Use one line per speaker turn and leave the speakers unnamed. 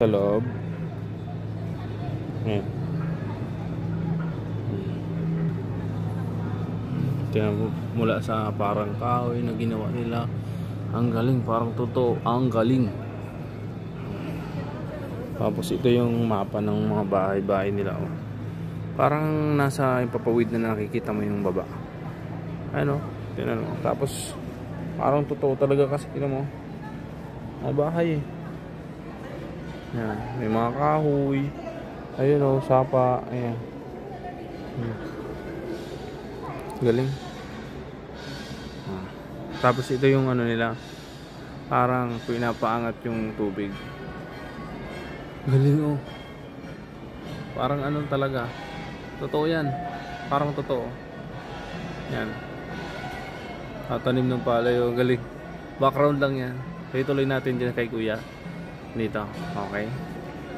Sa loob. Ayan. Tingnan mo, mula sa parang kahoy na ginawa nila. Ang galing, parang totoo. Ang galing. Tapos ito yung mapa ng mga bahay-bahay nila. Oh. Parang nasa impapawid na nakikita mo yung baba. Ano? Tingnan mo. Tapos parang totoo talaga kasi tingnan mo. Mga bahay eh. Yan. May mga kahoy. Ayun oh, sapa. Ayan. Galing. Tapos ito yung ano nila. Parang pinapaangat yung tubig. Galing oh. Parang ano talaga. Totoo yan. Parang totoo. Yan. Tatanim ng palay oh. Galing. Background lang yan. Kaya tuloy natin dyan kay kuya. Dito. Okay.